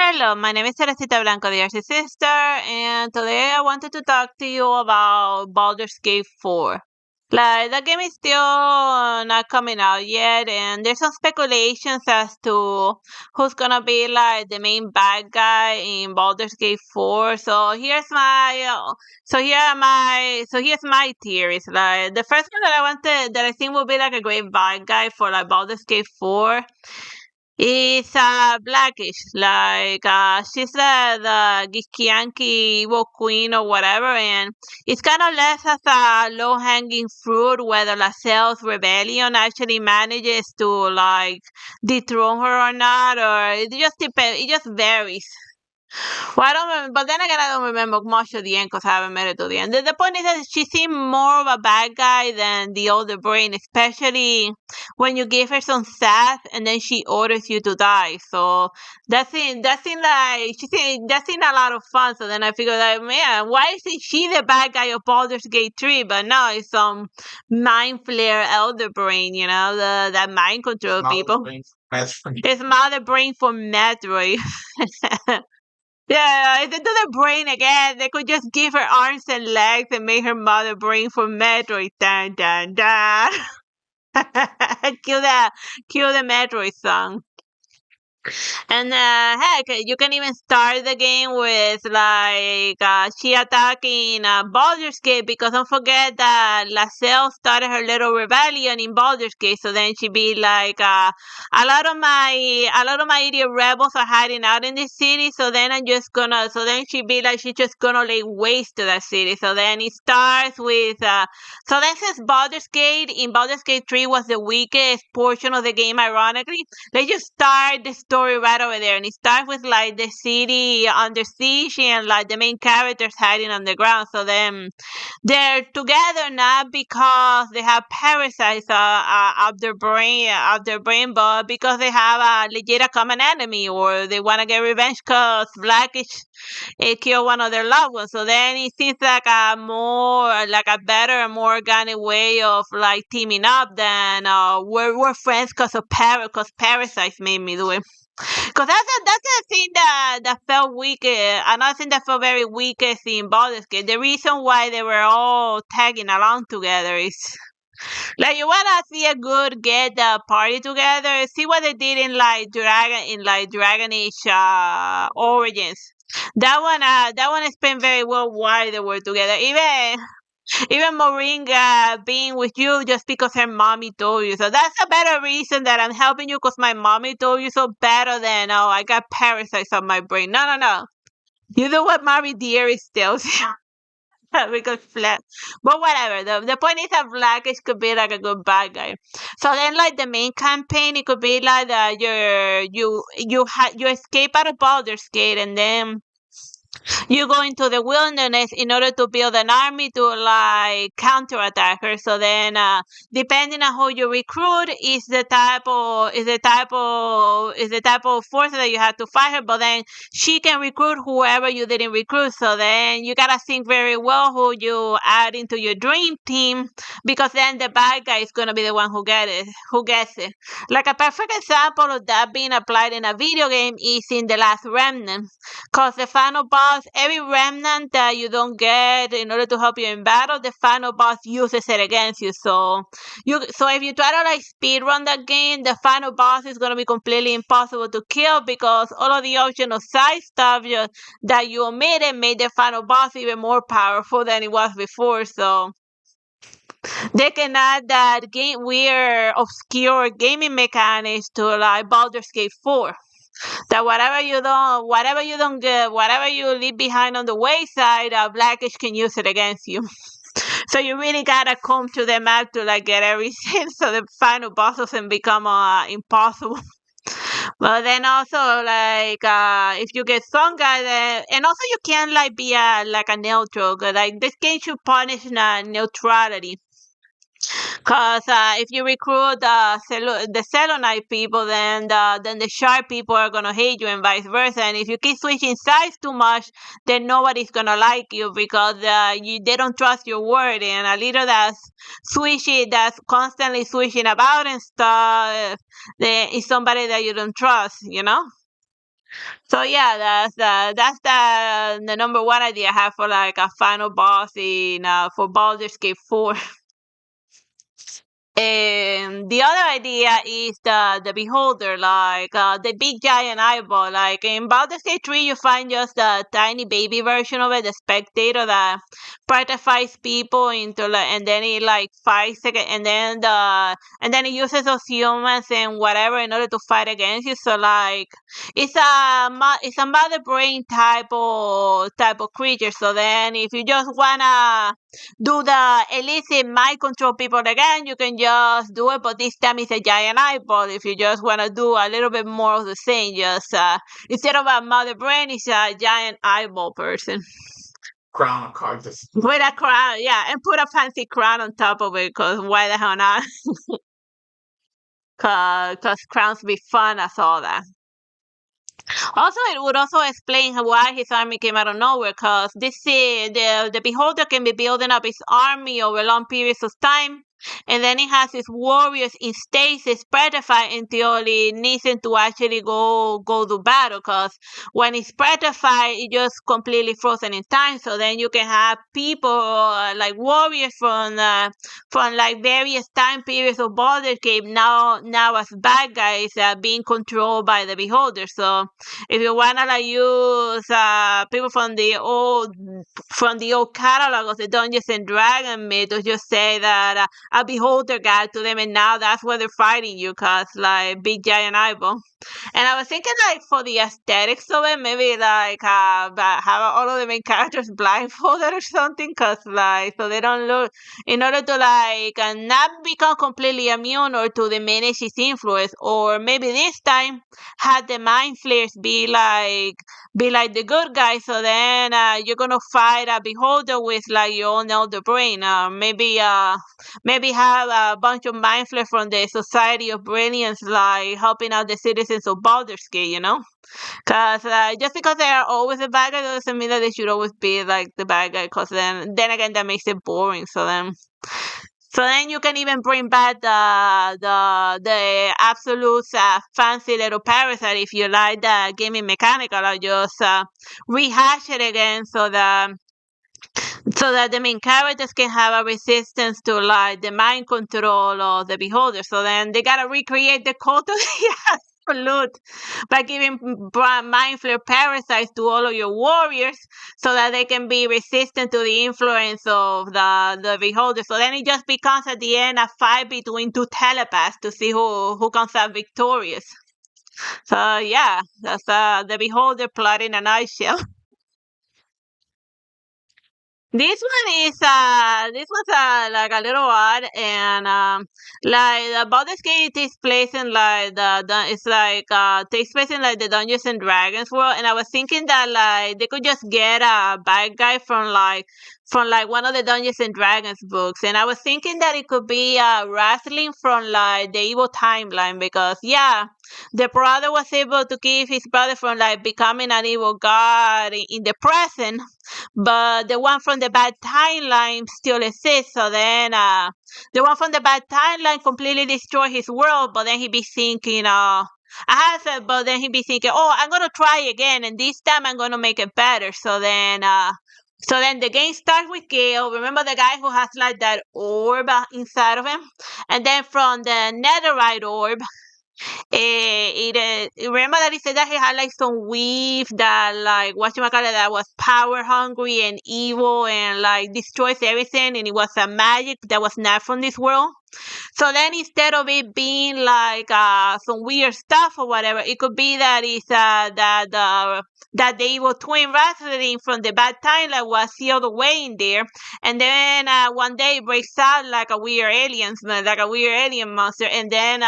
Hello, my name is Teresita Blanco, the Artsy sister, and today I wanted to talk to you about Baldur's Gate 4. Like, the game is still not coming out yet, and there's some speculations as to who's gonna be like the main bad guy in Baldur's Gate 4. Here's my theories. Like, the first one that I think will be like a great bad guy for like Baldur's Gate 4. It's blackish, like she's the Githyanki evil queen or whatever, and it's kind of left as a low-hanging fruit whether Laselle's rebellion actually manages to like dethrone her or not, or it just depends. It just varies. Well, I don't remember, but then again, I don't remember much of the end because I haven't made it to the end. The point is that she seemed more of a bad guy than the older brain, especially when you give her some sass and then she orders you to die. So that seemed like that seemed a lot of fun. So then I figured like, man, why isn't she the bad guy of Baldur's Gate 3? But no, it's some Mind Flayer elder brain, that mind control people. It's mother brain for Metroid. Yeah, if they do the brain again, they could just give her arms and legs and make her mother brain for Metroid. Dun dun dun. Kill the Metroid song. And heck, you can even start the game with like she attacking Baldur's Gate, because don't forget that Laselle started her little rebellion in Baldur's Gate. So then she be like, a lot of my idiot rebels are hiding out in this city. So then she be like, she's just gonna lay waste to that city. So then it starts with so then since Baldur's Gate 3 was the weakest portion of the game, ironically, they just start the story right over there, and it starts with like the city under siege and like the main characters hiding underground. So then they're together not because they have parasites of their brain, but because they have a legit common enemy, or they want to get revenge because Blackish killed one of their loved ones. So then it seems like a better and more organic way of like teaming up than we're friends because parasites made me do it. Because that's the thing that felt weak. Another thing that felt very weak is in Baldur's Gate. The reason why they were all tagging along together is like, you wanna see a good get the party together. See what they did in Dragon Age Origins. That one explained very well why they were together. Even Moringa being with you just because her mommy told you. So that's a better reason that I'm helping you because my mommy told you so, better than, oh, I got parasites on my brain. No. You do what Mommy Dearest tells you. Because flat. But whatever. The point is that Blackish could be like a good bad guy. So then, like, the main campaign, it could be like that you escape out of Baldur's Gate, and then you go into the wilderness in order to build an army to like counterattack her. So then, depending on who you recruit, is the type of force that you have to fight her. But then she can recruit whoever you didn't recruit. So then you gotta think very well who you add into your dream team, because then the bad guy is gonna be the one who gets it. Like a perfect example of that being applied in a video game is in The Last Remnant, because the final boss, every remnant that you don't get in order to help you in battle, the final boss uses it against you. So if you try to like speed run that game, the final boss is gonna be completely impossible to kill, because all of the optional side stuff that you omitted made the final boss even more powerful than it was before. So they can add that weird obscure gaming mechanics to like Baldur's Gate 4. That whatever you leave behind on the wayside, Blackish can use it against you. So you really gotta comb through the map to like get everything, so the final boss doesn't become impossible. But then also, like, if you get some guy that, and also you can't like be a neutral. Like, this game should punish neutrality. Cause if you recruit the Selonite people, then the sharp people are gonna hate you, and vice versa. And if you keep switching sides too much, then nobody's gonna like you, because they don't trust your word. And a leader that's constantly switching about and stuff, is somebody that you don't trust. So yeah, that's the number one idea I have for like a final boss in for Baldur's Gate 4. The other idea is the beholder, like the big giant eyeball. Like in Baldur's Gate 3, you find just the tiny baby version of it, the spectator that partifies people into like, and then it like fights again, and then it uses those humans and whatever in order to fight against you. So like it's a mother brain type of creature. So then if you just wanna do the illicit mind control people again, you can just do it, but this time it's a giant eyeball. If you just want to do a little bit more of the same, just instead of a mother brain, it's a giant eyeball person. Crown of Carthus. With a crown, yeah, and put a fancy crown on top of it, because why the hell not? Because crowns be fun as all that. Also, it would also explain why his army came out of nowhere, because the beholder can be building up his army over long periods of time, and then he has his warriors in stasis, petrified until he needs him to actually go do battle. Because when it's petrified, it just completely frozen in time. So then you can have people like warriors from like various time periods of Baldur's Gate now as bad guys being controlled by the beholder. So if you wanna like use people from the old catalog of the Dungeons and Dragons mythos, just say that a beholder got to them, and now that's where they're fighting you, cause like big giant eyeball. And I was thinking like for the aesthetics of it, maybe like have all of the main characters blindfolded or something, cause like so they don't look, in order to like not become completely immune or to diminish his influence, or maybe this time had the Mind Flayers be like the good guys. So then you're gonna fight a beholder with like your own elder brain. Maybe have a bunch of Mind Flayers from the Society of Brilliance like helping out the citizens of Baldur's Gate, Cause just because they are always the bad guy doesn't mean that they should always be like the bad guy. Cause then again, that makes it boring. So then you can even bring back the absolute fancy little parasite if you like the gaming mechanical. I'll just rehash it again so that the main characters can have a resistance to like the mind control of the beholder. So then they gotta recreate the cult of the absolute by giving mind flare parasites to all of your warriors so that they can be resistant to the influence of the beholder. So then it just becomes at the end a fight between two telepaths to see who comes out victorious. So yeah, that's the beholder plot in a nutshell. This one's like a little odd, and like the Baldur's Gate takes place in like it's like takes place in like the Dungeons and Dragons world, and I was thinking that like they could just get a bad guy from like one of the Dungeons and Dragons books, and I was thinking that it could be wrestling from like the evil timeline, because yeah, the brother was able to keep his brother from like becoming an evil god in the present, but the one from the bad timeline still exists. So then the one from the bad timeline completely destroyed his world, but then he be thinking, but then he be thinking, oh, I'm gonna try again, and this time I'm gonna make it better. So then the game starts with Gale. Remember the guy who has like that orb inside of him, and then from the netherite orb, remember that he said that he had like some weave that like whatchamacallit that was power hungry and evil and like destroys everything, and it was a magic that was not from this world. So then instead of it being like some weird stuff or whatever, it could be that it's that the evil twin wrestling from the bad timeline was sealed away in there, and then one day it breaks out like a weird alien monster, and then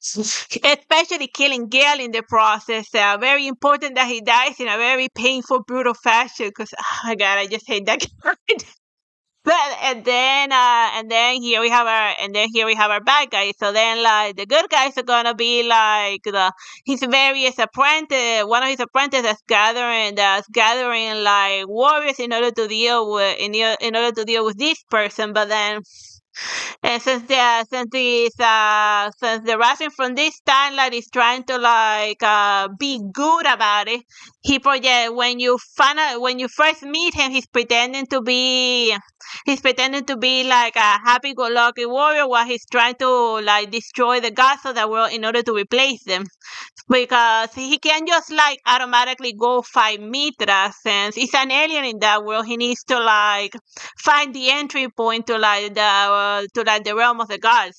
especially killing Gale in the process. Very important that he dies in a very painful, brutal fashion. Because oh my god, I just hate that guy. But and then here we have our bad guys. So then like the good guys are gonna be like his various apprentice, one of his apprentices that's gathering like warriors in order to deal with this person. But then And since the Russian from this timeline is trying to be good about it, he project when you first meet him, he's pretending to be like a happy-go-lucky warrior while he's trying to like destroy the gods of the world in order to replace them, because he can't just like automatically go fight Mitra. Since he's an alien in that world, he needs to like find the entry point to the realm of the gods.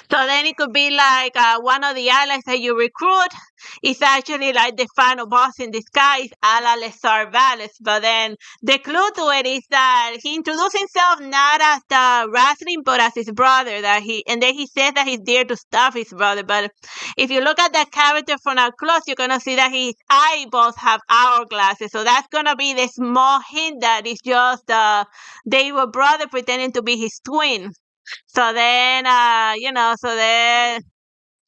So then it could be like one of the allies that you recruit is actually like the final boss in disguise, a la Lesar Valles. But then the clue to it is that he introduced himself not as the wrestling, but as his brother. And then he says that he's there to stop his brother. But if you look at that character from up close, you're gonna see that his eyeballs have hourglasses. So that's gonna be the small hint that it's just they were brother pretending to be his twin. So then,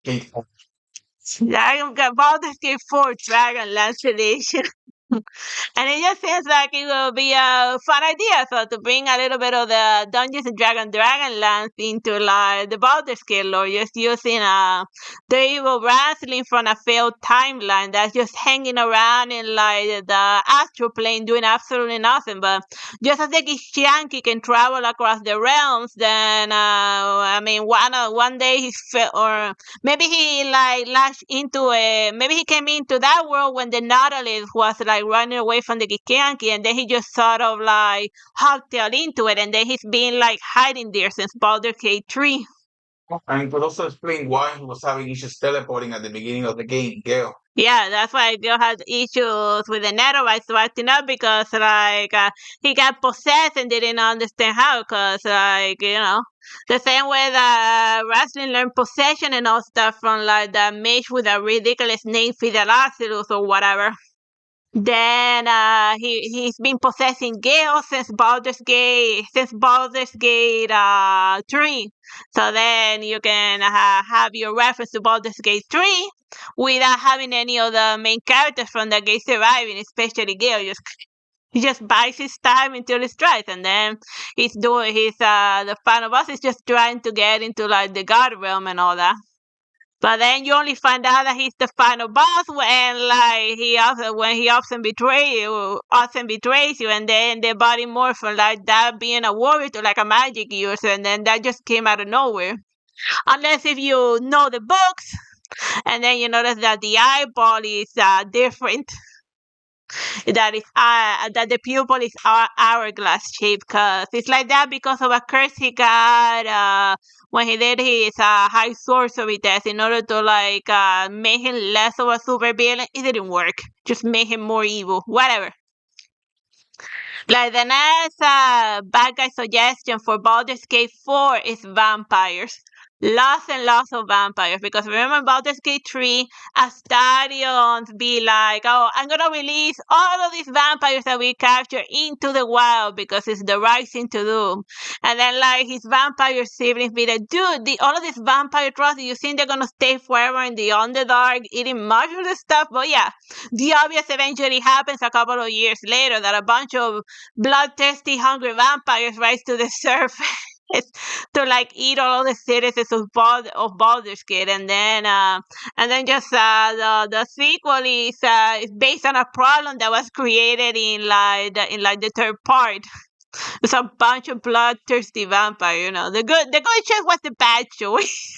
Gate four. Baldur's Gate 4 Dragonlance edition. And it just seems like it will be a fun idea. So to bring a little bit of the Dungeons and Dragonlance into like the Baldur's Gate lore, just using the evil wrestling from a failed timeline that's just hanging around in like the astral plane doing absolutely nothing. But just as the Gishanki can travel across the realms, then one day or maybe he like lashed into maybe he came into that world when the Nautilus was like running away from the Giganki, and then he just sort of like hogtailed into it, and then he's been like hiding there since Baldur's Gate 3. And it could also explain why he was having issues teleporting at the beginning of the game, Gale. Yeah, that's why Gil had issues with the Netherite acting up, because he got possessed and didn't understand how, because the same way that wrestling learned possession and all stuff from like the mage with a ridiculous name Fidelacilus or whatever. Then he's been possessing Gale since Baldur's Gate 3. So then you can have your reference to Baldur's Gate 3 without having any of the main characters from the game surviving, especially Gale. He just buys his time until it's right, and then he's doing the final boss is just trying to get into like the god realm and all that. But then you only find out that he's the final boss when like he often betrays you, and then the body morphs from like that being a warrior to like a magic user, and then that just came out of nowhere. Unless if you know the books, and then you notice that the eyeball is different. That the pupil is hourglass shaped, because it's like that because of a curse he got when he did his high sorcery test in order to like make him less of a super villain. It didn't work. Just make him more evil. Whatever. Like the next bad guy suggestion for Baldur's Gate 4 is vampires. Lots and lots of vampires, because remember Baldur's Gate 3, Astarions be like, oh, I'm gonna release all of these vampires that we capture into the wild because it's the right thing to do. And then like his vampire siblings be like, dude, all of these vampire trolls, you think they're gonna stay forever in the Underdark eating mushrooms and stuff? But yeah, the obvious eventually happens a couple of years later, that a bunch of bloodthirsty, hungry vampires rise to the surface to like eat all the citizens of Baldur's Gate, and then just the sequel is based on a problem that was created in the third part. It's a bunch of bloodthirsty vampire. The good choice was the bad choice.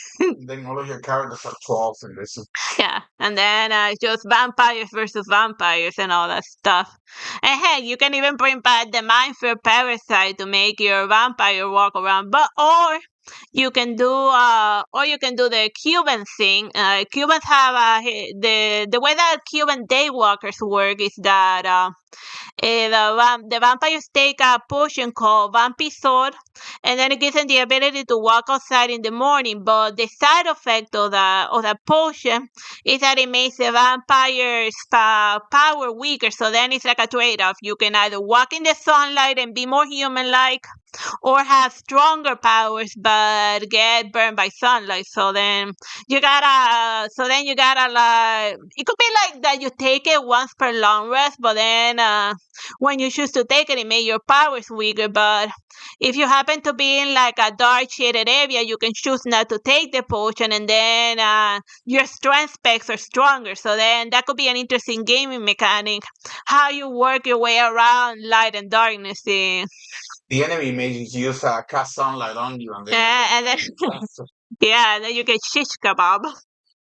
Then all of your characters are trolls in this. Yeah, and then it's just vampires versus vampires and all that stuff. And hey, you can even bring back the Mind Flayer parasite to make your vampire walk around. Or you can do the Cuban thing. Cubans have the way that Cuban daywalkers work is that the vampires take a potion called Vampisor, and then it gives them the ability to walk outside in the morning. But the side effect of the potion is that it makes the vampire's power weaker. So then it's like a trade-off. You can either walk in the sunlight and be more human-like, or have stronger powers but get burned by sunlight. So then you gotta like, it could be like that you take it once per long rest, but then when you choose to take it make your powers weaker. But if you happen to be in like a dark shaded area, you can choose not to take the potion, and then your strength specs are stronger. So then that could be an interesting gaming mechanic, how you work your way around light and darkness. The enemy may use cast sunlight on you, and then And then yeah, and then you get shish kebab.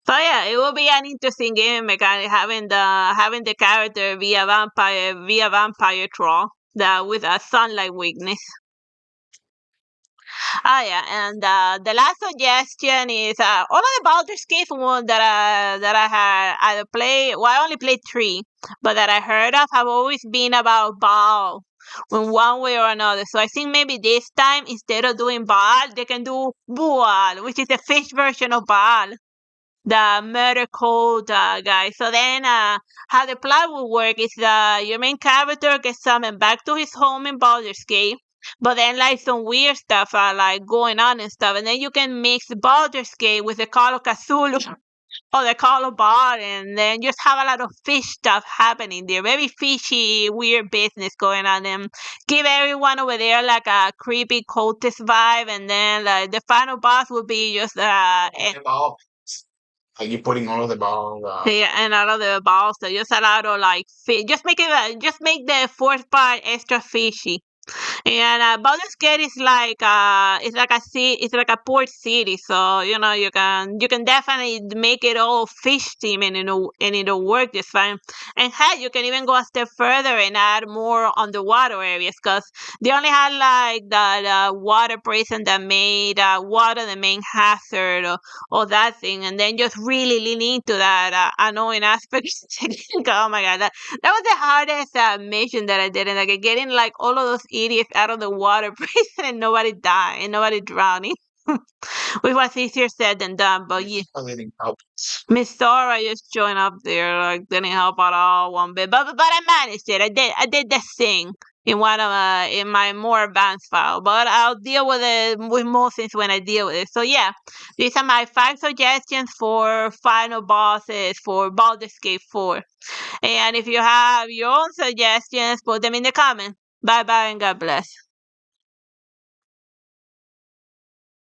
So yeah, it will be an interesting game mechanic having the character via vampire troll that with a sunlight weakness. Ah yeah, and the last suggestion is all of the Baldur's Gate one that I had either played. Well, I only played 3, but that I heard of have always been about Baal in one way or another. So I think maybe this time instead of doing Baal, they can do Bual, which is the fish version of Baal, the murder code guy. So then, how the plot will work is your main character gets summoned back to his home in Baldur's Gate, but then like some weird stuff like going on and stuff, and then you can mix Baldur's Gate with the Call of Cthulhu or the Call of Bard, and then just have a lot of fish stuff happening there. Very fishy, weird business going on, and give everyone over there like a creepy cultist vibe, and then like the final boss will be just the ball. Like you putting all of the ball. yeah, and out of the balls, so just a lot of like just make it just make the fourth part extra fishy. And Baldur's Gate is like it's like a port city, so you can definitely make it all fish theme, and it'll work just fine. And heck, you can even go a step further and add more underwater areas, because they only had like the water prison that made water the main hazard, or that thing, and then just really lean into that annoying aspect. Oh my god, that was the hardest mission that I did, and like getting like all of those idiots out of the water prison and nobody died and nobody drowning. Which was easier said than done, but yeah. I didn't help. Miss Sora just joined up there, like didn't help at all one bit. But I managed it. I did this thing in one of in my more advanced file. But I'll deal with it with more things when I deal with it. So yeah, these are my 5 suggestions for final bosses for Baldur's Gate 4. And if you have your own suggestions, put them in the comments. Bye bye and God bless.